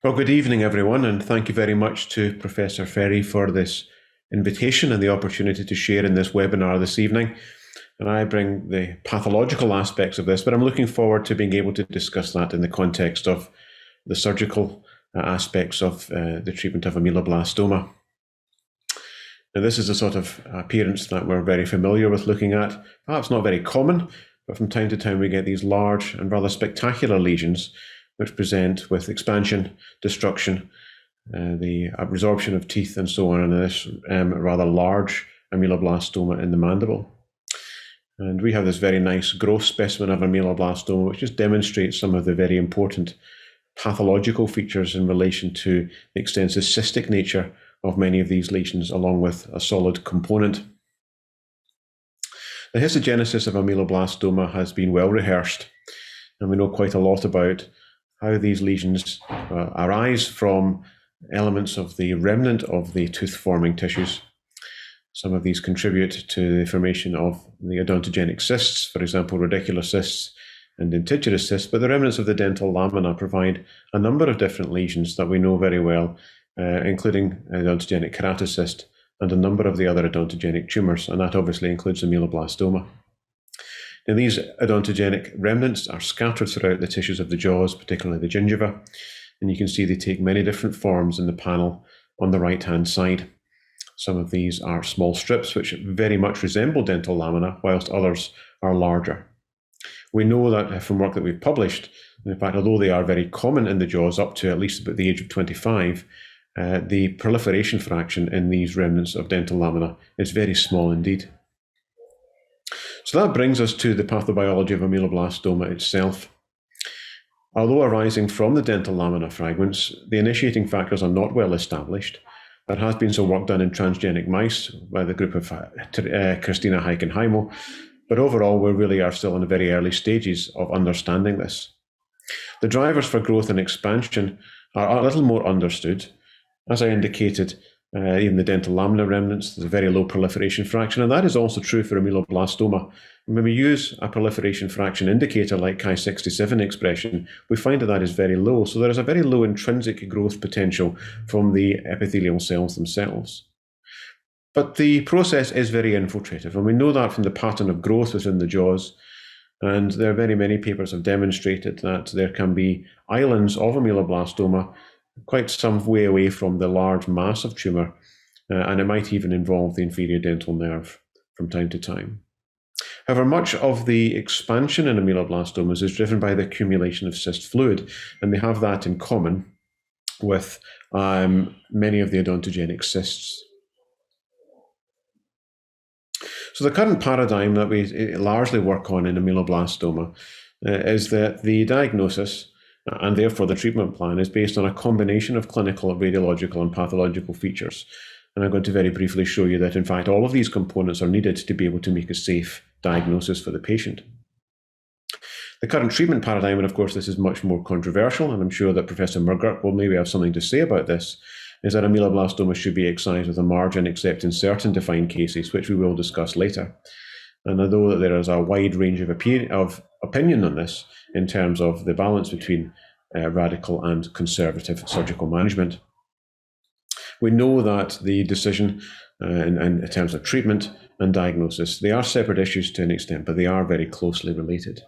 Well, good evening, everyone, and thank you very much to Professor Ferry for this invitation and the opportunity to share in this webinar this evening. And I bring the pathological aspects of this, but I'm looking forward to being able to discuss that in the context of the surgical aspects of the treatment of ameloblastoma. Now, this is a sort of appearance that we're very familiar with looking at. Perhaps not very common, but from time to time we get these large and rather spectacular lesions which present with expansion, destruction, the absorption of teeth and so on, and this rather large ameloblastoma in the mandible. And we have this very nice gross specimen of ameloblastoma, which just demonstrates some of the very important pathological features in relation to the extensive cystic nature of many of these lesions, along with a solid component. The histogenesis of ameloblastoma has been well rehearsed, and we know quite a lot about how these lesions arise from elements of the remnant of the tooth-forming tissues. Some of these contribute to the formation of the odontogenic cysts, for example, radicular cysts and dentigerous cysts, but the remnants of the dental lamina provide a number of different lesions that we know very well, including odontogenic keratocyst and a number of the other odontogenic tumours, and that obviously includes ameloblastoma. Now, these odontogenic remnants are scattered throughout the tissues of the jaws, particularly the gingiva, and you can see they take many different forms in the panel on the right-hand side. Some of these are small strips which very much resemble dental lamina, whilst others are larger. We know that from work that we've published, in fact, although they are very common in the jaws up to at least about the age of 25, the proliferation fraction in these remnants of dental lamina is very small indeed. So that brings us to the pathobiology of ameloblastoma itself. Although arising from the dental lamina fragments, the initiating factors are not well established. There has been some work done in transgenic mice by the group of Christina Heik and Heimo, but overall we really are still in the very early stages of understanding this. The drivers for growth and expansion are a little more understood. As I indicated, even the dental lamina remnants, there's a very low proliferation fraction, and that is also true for ameloblastoma. When we use a proliferation fraction indicator like Ki67 expression, we find that is very low. So there is a very low intrinsic growth potential from the epithelial cells themselves. But the process is very infiltrative, and we know that from the pattern of growth within the jaws. And there are many papers have demonstrated that there can be islands of ameloblastoma quite some way away from the large mass of tumour, and it might even involve the inferior dental nerve from time to time. However, much of the expansion in ameloblastomas is driven by the accumulation of cyst fluid, and they have that in common with many of the odontogenic cysts. So the current paradigm that we largely work on in ameloblastoma is that the diagnosis and therefore the treatment plan is based on a combination of clinical, radiological and pathological features. And I'm going to very briefly show you that in fact all of these components are needed to be able to make a safe diagnosis for the patient. The current treatment paradigm, and of course this is much more controversial, and I'm sure that Professor Murgert will maybe have something to say about this, is that ameloblastoma should be excised with a margin except in certain defined cases, which we will discuss later. And although there is a wide range of opinion on this in terms of the balance between radical and conservative surgical management, we know that the decision in terms of treatment and diagnosis, they are separate issues to an extent, but they are very closely related.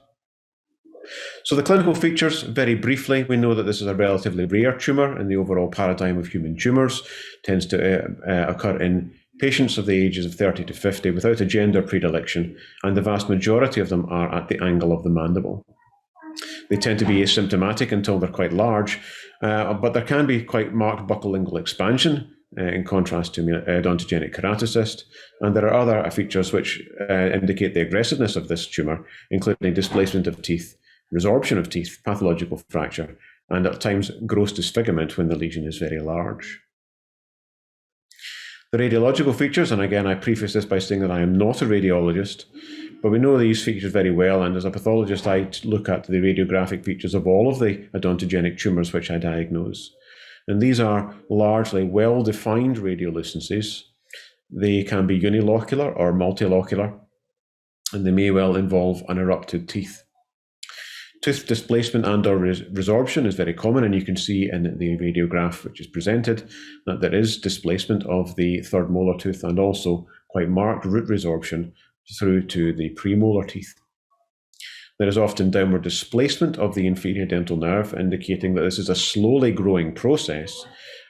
So the clinical features, very briefly, we know that this is a relatively rare tumour in the overall paradigm of human tumours, tends to occur in patients of the ages of 30 to 50 without a gender predilection, and the vast majority of them are at the angle of the mandible. They tend to be asymptomatic until they're quite large, but there can be quite marked buccolingual expansion in contrast to odontogenic keratocyst, and there are other features which indicate the aggressiveness of this tumour, including displacement of teeth, resorption of teeth, pathological fracture, and at times gross disfigurement when the lesion is very large. The radiological features, and again I preface this by saying that I am not a radiologist, but we know these features very well, and as a pathologist I look at the radiographic features of all of the odontogenic tumours which I diagnose. And these are largely well-defined radiolucencies. They can be unilocular or multilocular, and they may well involve unerupted teeth. Tooth displacement and or resorption is very common, and you can see in the radiograph which is presented that there is displacement of the third molar tooth and also quite marked root resorption through to the premolar teeth. There is often downward displacement of the inferior dental nerve, indicating that this is a slowly growing process,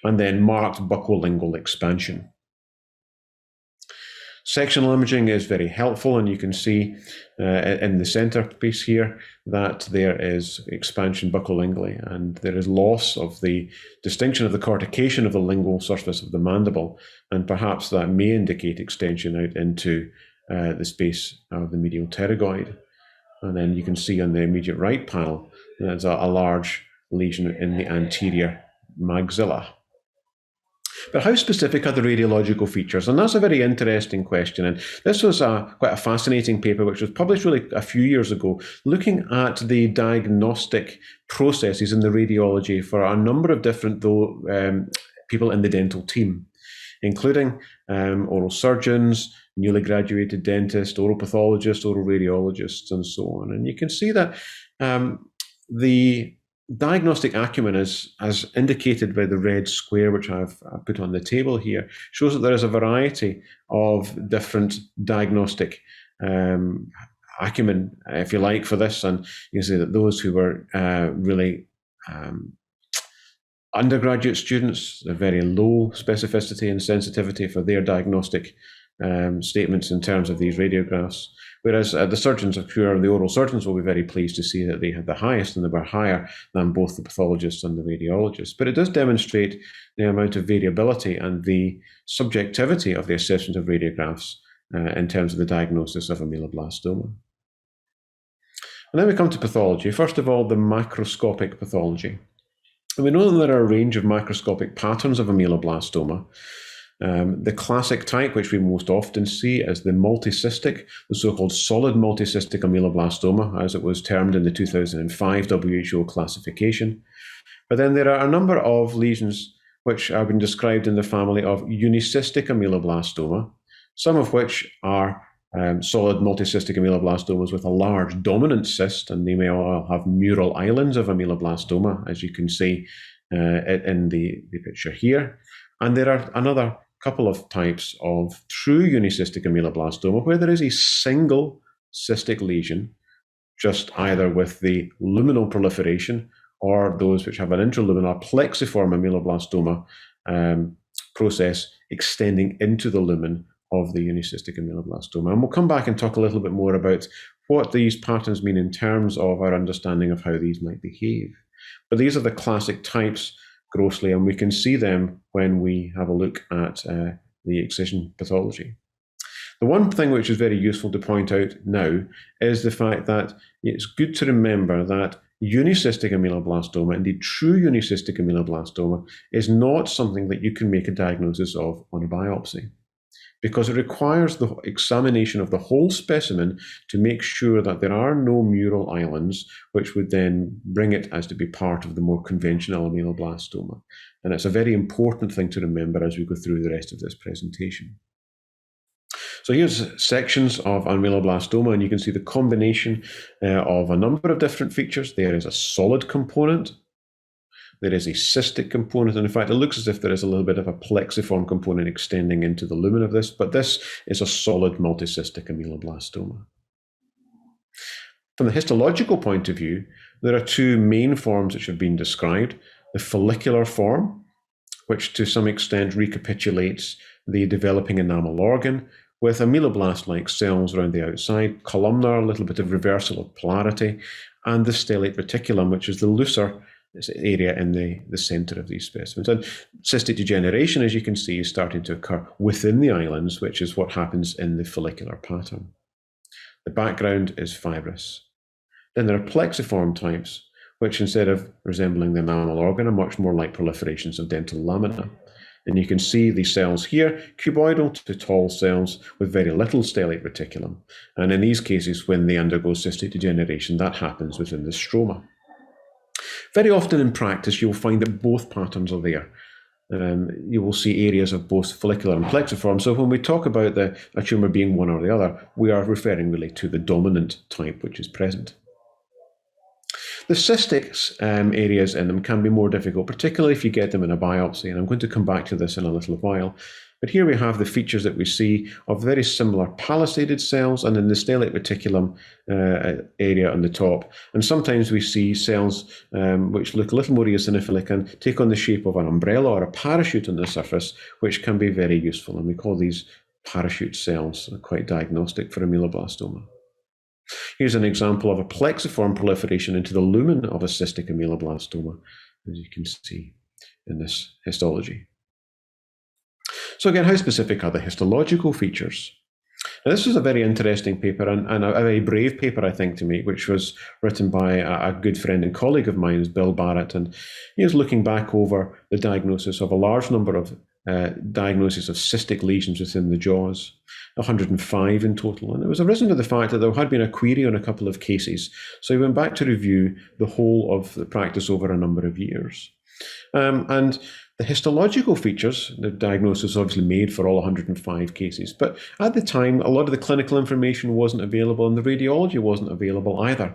and then marked buccolingual expansion. Sectional imaging is very helpful, and you can see in the centerpiece here that there is expansion buccolingually, and there is loss of the distinction of the cortication of the lingual surface of the mandible, and perhaps that may indicate extension out into the space of the medial pterygoid. And then you can see on the immediate right panel, there's a large lesion in the anterior maxilla. But how specific are the radiological features? And that's a very interesting question. And this was quite a fascinating paper which was published really a few years ago, looking at the diagnostic processes in the radiology for a number of different people in the dental team, including oral surgeons, newly graduated dentists, oral pathologists, oral radiologists, and so on. And you can see that the diagnostic acumen, as indicated by the red square, which I've put on the table here, shows that there is a variety of different diagnostic acumen, if you like, for this. And you can see that those who were really undergraduate students, a very low specificity and sensitivity for their diagnostic statements in terms of these radiographs, whereas the surgeons who are the oral surgeons will be very pleased to see that they had the highest, and they were higher than both the pathologists and the radiologists. But it does demonstrate the amount of variability and the subjectivity of the assessment of radiographs in terms of the diagnosis of ameloblastoma. And then we come to pathology. First of all, the macroscopic pathology. And we know that there are a range of macroscopic patterns of ameloblastoma. The classic type, which we most often see, is the multicystic, the so-called solid multicystic ameloblastoma, as it was termed in the 2005 WHO classification. But then there are a number of lesions which have been described in the family of unicystic ameloblastoma, some of which are solid multicystic ameloblastomas with a large dominant cyst, and they may all have mural islands of ameloblastoma, as you can see in the picture here. And there are another couple of types of true unicystic ameloblastoma where there is a single cystic lesion, just either with the luminal proliferation or those which have an intraluminal plexiform ameloblastoma process extending into the lumen of the unicystic ameloblastoma. And we'll come back and talk a little bit more about what these patterns mean in terms of our understanding of how these might behave. But these are the classic types grossly, and we can see them when we have a look at the excision pathology. The one thing which is very useful to point out now is the fact that it's good to remember that unicystic ameloblastoma, indeed true unicystic ameloblastoma, is not something that you can make a diagnosis of on a biopsy, because it requires the examination of the whole specimen to make sure that there are no mural islands, which would then bring it as to be part of the more conventional ameloblastoma. And it's a very important thing to remember as we go through the rest of this presentation. So here's sections of ameloblastoma, and you can see the combination of a number of different features. There is a solid component. There is a cystic component, and in fact, it looks as if there is a little bit of a plexiform component extending into the lumen of this, but this is a solid multicystic ameloblastoma. From the histological point of view, there are two main forms which have been described. The follicular form, which to some extent recapitulates the developing enamel organ, with ameloblast-like cells around the outside, columnar, a little bit of reversal of polarity, and the stellate reticulum, which is the looser area in the center of these specimens. And cystic degeneration, as you can see, is starting to occur within the islands, which is what happens in the follicular pattern. The background is fibrous. Then there are plexiform types, which instead of resembling the enamel organ are much more like proliferations of dental lamina. And you can see these cells here, cuboidal to tall cells with very little stellate reticulum. And in these cases, when they undergo cystic degeneration, that happens within the stroma. Very often in practice, you'll find that both patterns are there. You will see areas of both follicular and plexiform. So when we talk about a tumour being one or the other, we are referring really to the dominant type which is present. The cystic areas in them can be more difficult, particularly if you get them in a biopsy, and I'm going to come back to this in a little while. But here we have the features that we see of very similar palisaded cells and in the stellate reticulum area on the top. And sometimes we see cells which look a little more eosinophilic and take on the shape of an umbrella or a parachute on the surface, which can be very useful. And we call these parachute cells, quite diagnostic for ameloblastoma. Here's an example of a plexiform proliferation into the lumen of a cystic ameloblastoma, as you can see in this histology. So again, how specific are the histological features? Now, this was a very interesting paper and a very brave paper, I think, to me, which was written by a good friend and colleague of mine, Bill Barrett, and he was looking back over the diagnosis of a large number of diagnoses of cystic lesions within the jaws, 105 in total. And it was arisen to the fact that there had been a query on a couple of cases. So he went back to review the whole of the practice over a number of years. And the histological features, the diagnosis obviously made for all 105 cases, but at the time, a lot of the clinical information wasn't available and the radiology wasn't available either.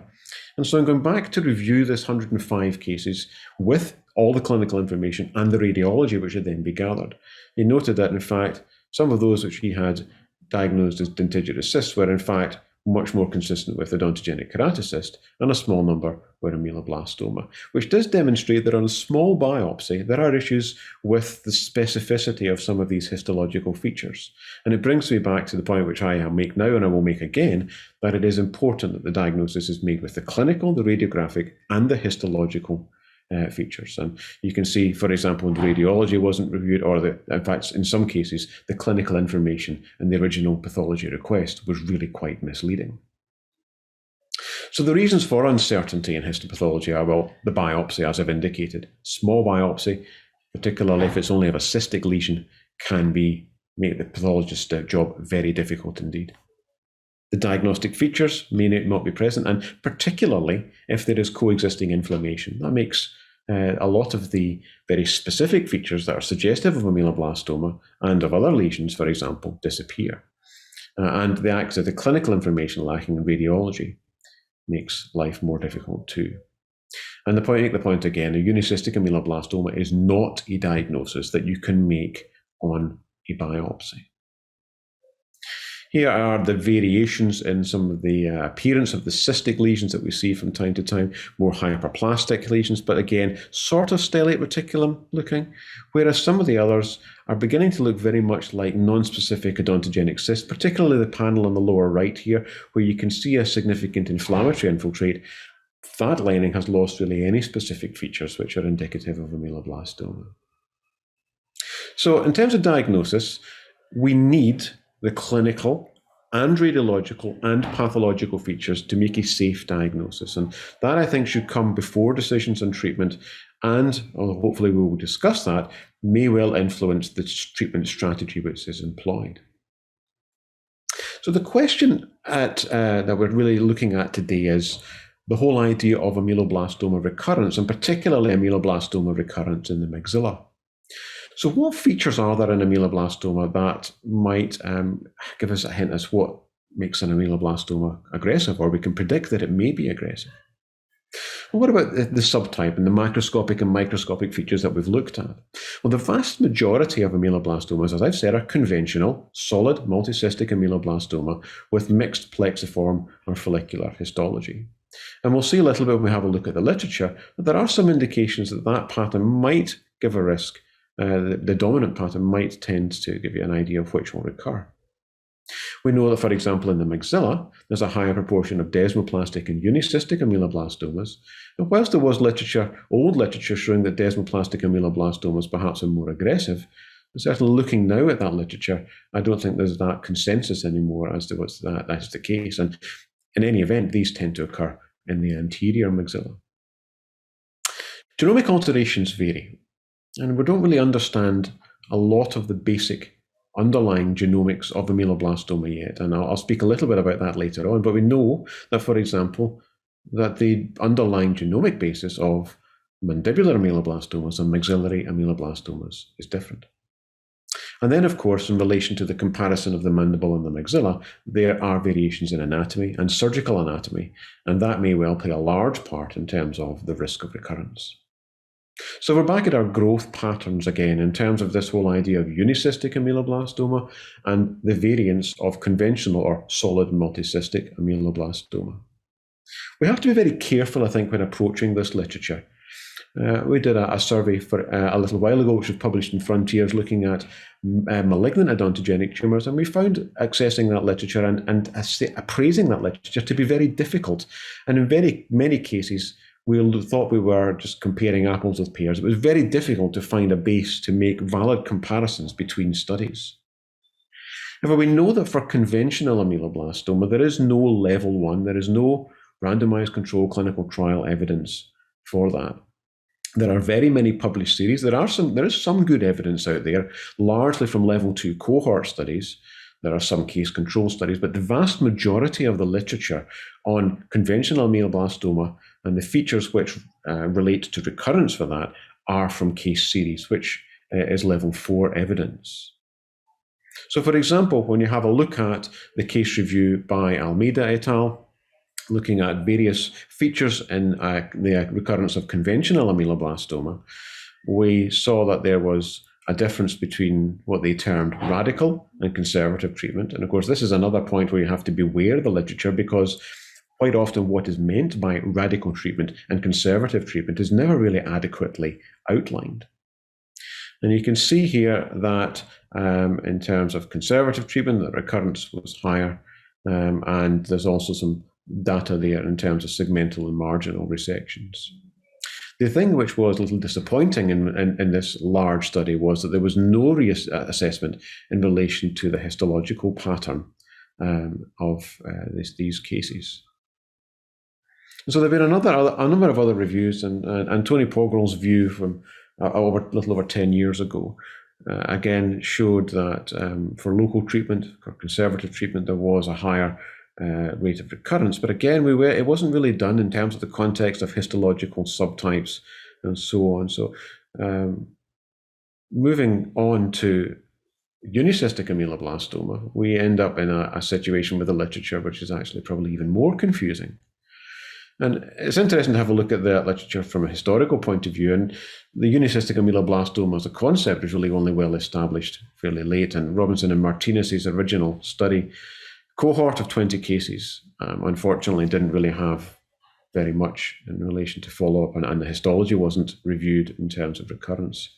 And so I'm going back to review this 105 cases with all the clinical information and the radiology which had then be gathered. He noted that, in fact, some of those which he had diagnosed as dentigerous cysts were, in fact, much more consistent with odontogenic keratocyst, and a small number were ameloblastoma, which does demonstrate that on a small biopsy, there are issues with the specificity of some of these histological features. And it brings me back to the point which I make now and I will make again, that it is important that the diagnosis is made with the clinical, the radiographic, and the histological features. And you can see, for example, the radiology wasn't reviewed, or in fact, in some cases, the clinical information in the original pathology request was really quite misleading. So the reasons for uncertainty in histopathology are, well, the biopsy, as I've indicated. Small biopsy, particularly if it's only of a cystic lesion, can make the pathologist's job very difficult indeed. The diagnostic features may not be present, and particularly if there is coexisting inflammation. That makes a lot of the very specific features that are suggestive of ameloblastoma and of other lesions, for example, disappear. And the clinical information lacking in radiology makes life more difficult too. And make the point again, a unicystic ameloblastoma is not a diagnosis that you can make on a biopsy. Here are the variations in some of the appearance of the cystic lesions that we see from time to time, more hyperplastic lesions, but again, sort of stellate reticulum looking, whereas some of the others are beginning to look very much like non-specific odontogenic cysts, particularly the panel on the lower right here, where you can see a significant inflammatory infiltrate. That lining has lost really any specific features which are indicative of ameloblastoma. So in terms of diagnosis, we need the clinical and radiological and pathological features to make a safe diagnosis. And that, I think, should come before decisions on treatment, and although hopefully we will discuss that, may well influence the treatment strategy which is employed. So the question that we're really looking at today is the whole idea of ameloblastoma recurrence, and particularly ameloblastoma recurrence in the maxilla. So what features are there in ameloblastoma that might give us a hint as what makes an ameloblastoma aggressive, or we can predict that it may be aggressive? Well, what about the subtype and the macroscopic and microscopic features that we've looked at? Well, the vast majority of ameloblastomas, as I've said, are conventional, solid multicystic ameloblastoma with mixed plexiform or follicular histology. And we'll see a little bit when we have a look at the literature that there are some indications that that pattern might give a risk. The dominant pattern might tend to give you an idea of which will recur. We know that, for example, in the maxilla, there's a higher proportion of desmoplastic and unicystic ameloblastomas. And whilst there was old literature showing that desmoplastic ameloblastomas perhaps are more aggressive, certainly looking now at that literature, I don't think there's that consensus anymore as to that's the case. And in any event, these tend to occur in the anterior maxilla. Genomic alterations vary, and we don't really understand a lot of the basic underlying genomics of ameloblastoma yet, and I'll speak a little bit about that later on, but we know that, for example, that the underlying genomic basis of mandibular ameloblastomas and maxillary ameloblastomas is different. And then, of course, in relation to the comparison of the mandible and the maxilla, there are variations in anatomy and surgical anatomy, and that may well play a large part in terms of the risk of recurrence. So we're back at our growth patterns again in terms of this whole idea of unicystic ameloblastoma and the variants of conventional or solid multicystic ameloblastoma. We have to be very careful, I think, when approaching this literature. We did a survey for a little while ago, which was published in Frontiers, looking at malignant odontogenic tumours, and we found accessing that literature and appraising that literature to be very difficult. And in very many cases, we thought we were just comparing apples with pears. It was very difficult to find a base to make valid comparisons between studies. However, we know that for conventional ameloblastoma, there is no level 1, there is no randomized controlled clinical trial evidence for that. There are very many published series. There is some good evidence out there, largely from level 2 cohort studies. There are some case control studies, but the vast majority of the literature on conventional ameloblastoma and the features which relate to recurrence for that are from case series, which is level 4 evidence. So, for example, when you have a look at the case review by Almeida et al., looking at various features in the recurrence of conventional ameloblastoma, we saw that there was a difference between what they termed radical and conservative treatment. And of course, this is another point where you have to beware of the literature, because quite often what is meant by radical treatment and conservative treatment is never really adequately outlined. And you can see here that in terms of conservative treatment, the recurrence was higher, and there's also some data there in terms of segmental and marginal resections. The thing which was a little disappointing in this large study was that there was no reassessment in relation to the histological pattern of these cases. So there have been a number of other reviews, and Tony Pogrell's view from a little over 10 years ago again showed that for local treatment, for conservative treatment, there was a higher rate of recurrence. But again, it wasn't really done in terms of the context of histological subtypes and so on. So moving on to unicystic ameloblastoma, we end up in a situation with the literature which is actually probably even more confusing. And it's interesting to have a look at the literature from a historical point of view. And the unicystic ameloblastoma as a concept is really only well established fairly late. And Robinson and Martinez's original study, cohort of 20 cases, unfortunately didn't really have very much in relation to follow-up, and the histology wasn't reviewed in terms of recurrence.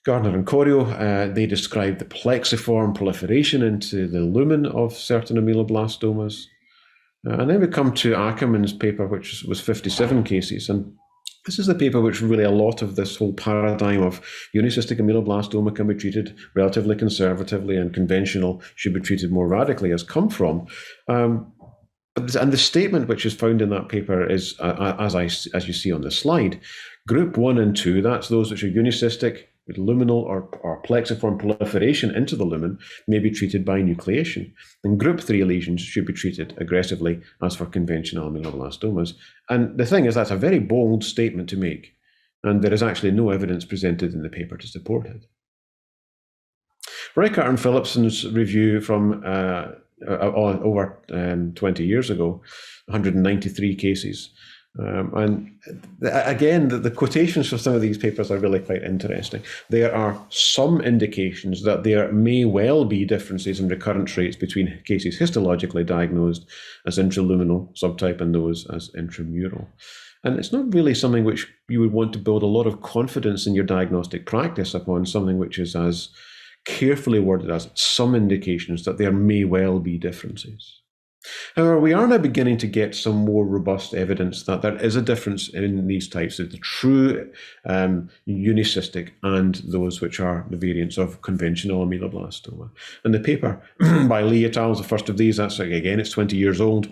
Gardner and Corio, they described the plexiform proliferation into the lumen of certain ameloblastomas. And then we come to Ackerman's paper, which was 57 cases. And this is the paper which really a lot of this whole paradigm of unicystic ameloblastoma can be treated relatively conservatively and conventional should be treated more radically has come from. And the statement which is found in that paper is, as you see on the slide, group 1 and 2, that's those which are unicystic with luminal or plexiform proliferation into the lumen, may be treated by nucleation. And group 3 lesions should be treated aggressively as for conventional ameloblastomas. And the thing is, that's a very bold statement to make, and there is actually no evidence presented in the paper to support it. Reichert and Philipson's review from over 20 years ago, 193 cases. And again, the quotations for some of these papers are really quite interesting. There are some indications that there may well be differences in recurrence rates between cases histologically diagnosed as intraluminal subtype and those as intramural. And it's not really something which you would want to build a lot of confidence in your diagnostic practice upon, something which is as carefully worded as some indications that there may well be differences. However, we are now beginning to get some more robust evidence that there is a difference in these types of the true unicystic and those which are the variants of conventional ameloblastoma. And the paper by Lee et al. Is the first of these. That's again, it's 20 years old,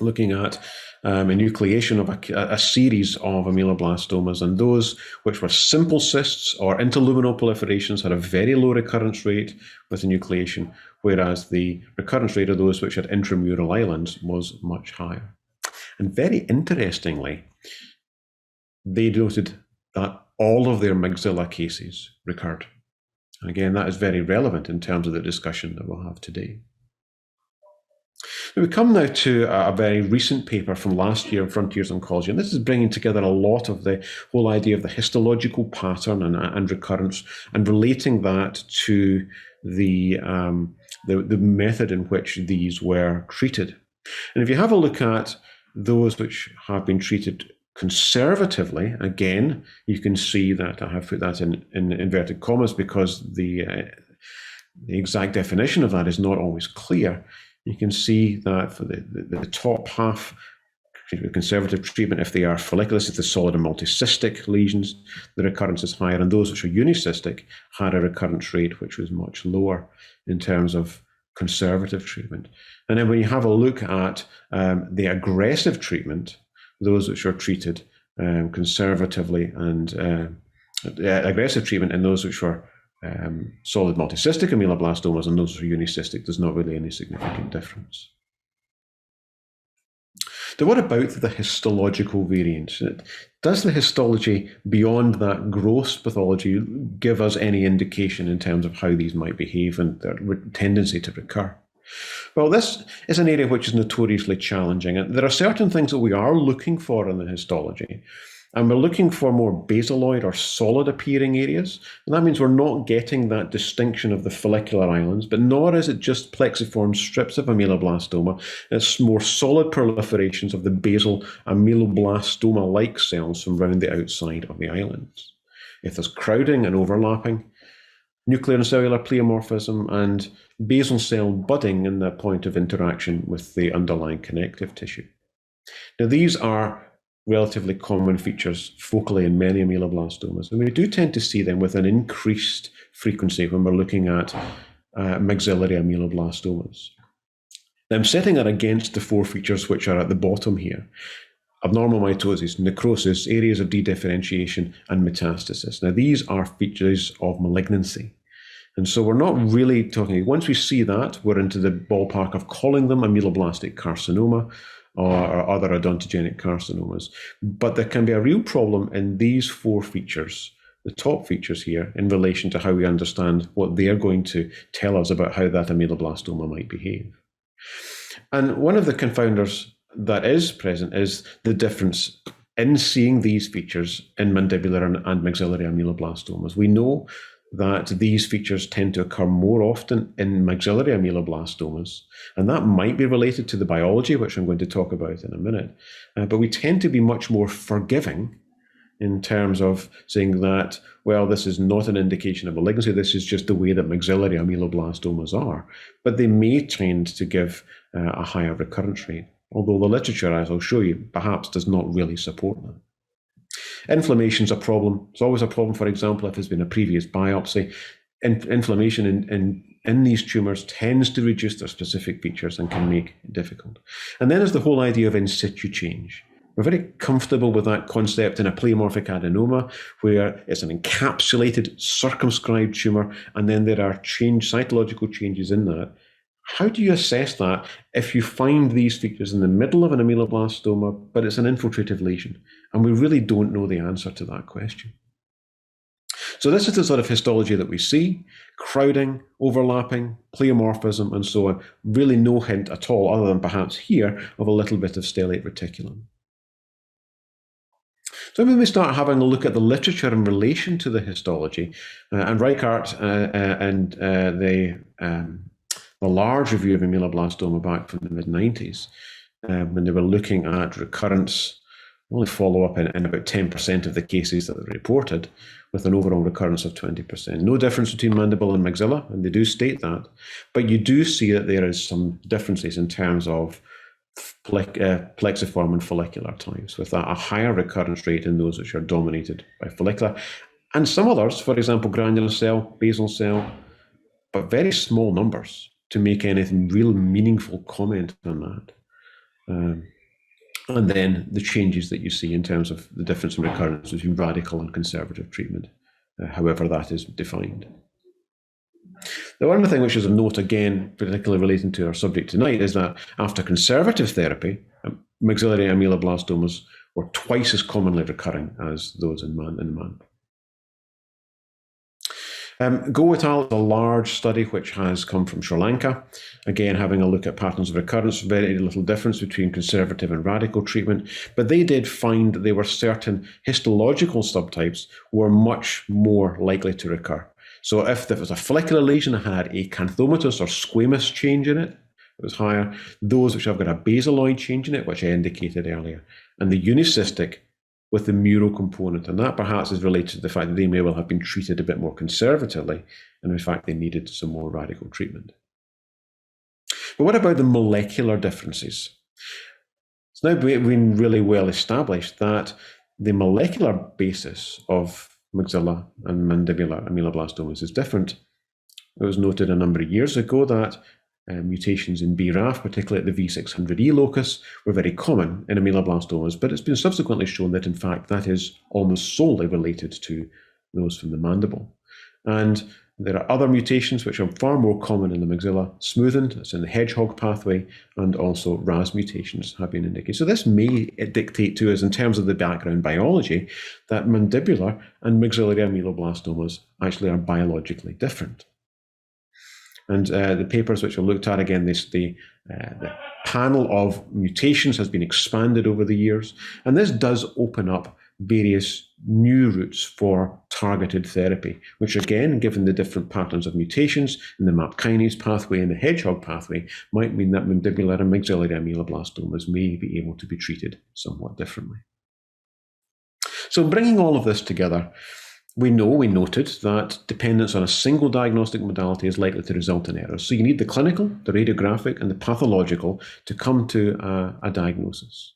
looking at enucleation of a series of ameloblastomas, and those which were simple cysts or interluminal proliferations had a very low recurrence rate with enucleation, whereas the recurrence rate of those which had intramural islands was much higher. And very interestingly, they noted that all of their maxilla cases recurred. And again, that is very relevant in terms of the discussion that we'll have today. We come now to a very recent paper from last year in Frontiers Oncology, and this is bringing together a lot of the whole idea of the histological pattern and recurrence, and relating that to the method in which these were treated. And if you have a look at those which have been treated conservatively, again, you can see that I have put that in inverted commas because the exact definition of that is not always clear. You can see that for the top half, conservative treatment, if they are follicular, this is the solid and multicystic lesions, the recurrence is higher, and those which are unicystic had a recurrence rate which was much lower in terms of conservative treatment. And then when you have a look at the aggressive treatment, those which are treated conservatively and aggressive treatment, and those which were solid multicystic ameloblastomas and those who are unicystic, there's not really any significant difference. Now, what about the histological variance? Does the histology beyond that gross pathology give us any indication in terms of how these might behave and their tendency to recur? Well, this is an area which is notoriously challenging, and there are certain things that we are looking for in the histology. And we're looking for more basaloid or solid appearing areas. And that means we're not getting that distinction of the follicular islands, but nor is it just plexiform strips of ameloblastoma. It's more solid proliferations of the basal ameloblastoma-like cells from around the outside of the islands. If there's crowding and overlapping, nuclear and cellular pleomorphism, and basal cell budding in the point of interaction with the underlying connective tissue. Now, these are relatively common features focally in many ameloblastomas, and we do tend to see them with an increased frequency when we're looking at maxillary ameloblastomas. Now, I'm setting that against the four features which are at the bottom here: abnormal mitosis, necrosis, areas of dedifferentiation, and metastasis. Now, these are features of malignancy. And so we're not really talking, once we see that, we're into the ballpark of calling them ameloblastic carcinoma or other odontogenic carcinomas. But there can be a real problem in these four features, the top features here, in relation to how we understand what they're going to tell us about how that ameloblastoma might behave. And one of the confounders that is present is the difference in seeing these features in mandibular and maxillary ameloblastomas. We know that these features tend to occur more often in maxillary ameloblastomas, and that might be related to the biology, which I'm going to talk about in a minute. But we tend to be much more forgiving in terms of saying that, well, this is not an indication of malignancy, this is just the way that maxillary ameloblastomas are. But they may tend to give a higher recurrence rate, although the literature, as I'll show you, perhaps does not really support that. Inflammation is a problem. It's always a problem, for example, if there's been a previous biopsy. Inflammation in these tumours tends to reduce their specific features and can make it difficult. And then there's the whole idea of in situ change. We're very comfortable with that concept in a pleomorphic adenoma, where it's an encapsulated, circumscribed tumour, and then there are cytological changes in that. How do you assess that if you find these features in the middle of an ameloblastoma, but it's an infiltrative lesion? And we really don't know the answer to that question. So this is the sort of histology that we see: crowding, overlapping, pleomorphism, and so on. Really no hint at all, other than perhaps here, of a little bit of stellate reticulum. So when we start having a look at the literature in relation to the histology, and Reichart and the large review of ameloblastoma back from the mid-90s, when they were looking at recurrence, only follow-up in about 10% of the cases that were reported, with an overall recurrence of 20%. No difference between mandible and maxilla, and they do state that, but you do see that there is some differences in terms of plexiform and follicular types, with a higher recurrence rate in those which are dominated by follicular, and some others, for example, granular cell, basal cell, but very small numbers to make anything real meaningful comment on that. And then the changes that you see in terms of the difference in recurrence between radical and conservative treatment, however that is defined. The one thing which is of note, again, particularly relating to our subject tonight, is that after conservative therapy, maxillary ameloblastomas were twice as commonly recurring as those in man. Go et al. Is a large study which has come from Sri Lanka. Again, having a look at patterns of recurrence, very little difference between conservative and radical treatment. But they did find that there were certain histological subtypes were much more likely to recur. So if there was a follicular lesion that had a canthomatous or squamous change in it, it was higher. Those which have got a basaloid change in it, which I indicated earlier, and the unicystic with the mural component, and that perhaps is related to the fact that they may well have been treated a bit more conservatively, and in fact they needed some more radical treatment. But what about the molecular differences? It's now been really well established that the molecular basis of maxilla and mandibular ameloblastomas is different. It was noted a number of years ago that mutations in BRAF, particularly at the V600E locus, were very common in ameloblastomas, but it's been subsequently shown that in fact that is almost solely related to those from the mandible. And there are other mutations which are far more common in the maxilla, smoothened, that's in the hedgehog pathway, and also RAS mutations have been indicated. So this may dictate to us, in terms of the background biology, that mandibular and maxillary ameloblastomas actually are biologically different. And the papers which are looked at, again, the panel of mutations has been expanded over the years. And this does open up various new routes for targeted therapy, which again, given the different patterns of mutations in the MAP kinase pathway and the hedgehog pathway, might mean that mandibular and maxillary ameloblastomas may be able to be treated somewhat differently. So bringing all of this together, we noted that dependence on a single diagnostic modality is likely to result in errors. So you need the clinical, the radiographic, and the pathological to come to a diagnosis.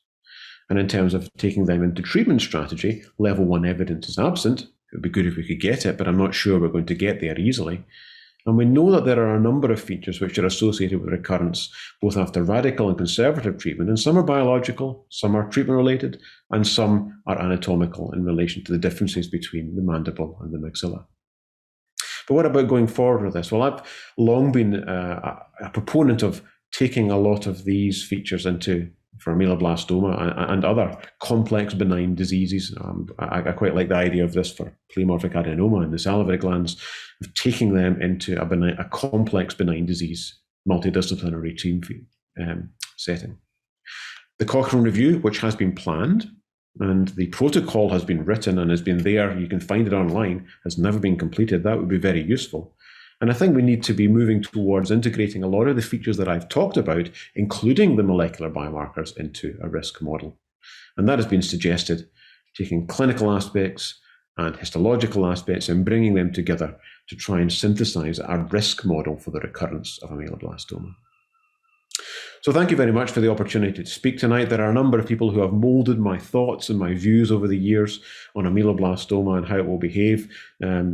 And in terms of taking them into treatment strategy, level 1 evidence is absent. It would be good if we could get it, but I'm not sure we're going to get there easily. And we know that there are a number of features which are associated with recurrence, both after radical and conservative treatment, and some are biological, some are treatment-related, and some are anatomical in relation to the differences between the mandible and the maxilla. But what about going forward with this? Well, I've long been a proponent of taking a lot of these features for ameloblastoma and other complex benign diseases. I quite like the idea of this for pleomorphic adenoma in the salivary glands, of taking them into a complex benign disease, multidisciplinary team setting. The Cochrane review, which has been planned, and the protocol has been written and has been there, you can find it online, has never been completed. That would be very useful. And I think we need to be moving towards integrating a lot of the features that I've talked about, including the molecular biomarkers, into a risk model. And that has been suggested, taking clinical aspects and histological aspects and bringing them together to try and synthesize a risk model for the recurrence of ameloblastoma. So thank you very much for the opportunity to speak tonight. There are a number of people who have molded my thoughts and my views over the years on ameloblastoma and how it will behave.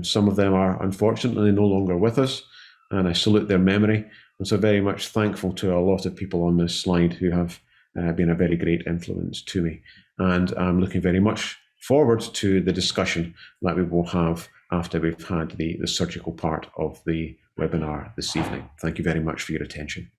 Some of them are unfortunately no longer with us, and I salute their memory. And so very much thankful to a lot of people on this slide who have been a very great influence to me. And I'm looking very much forward to the discussion that we will have after we've had the surgical part of the webinar this evening. Thank you very much for your attention.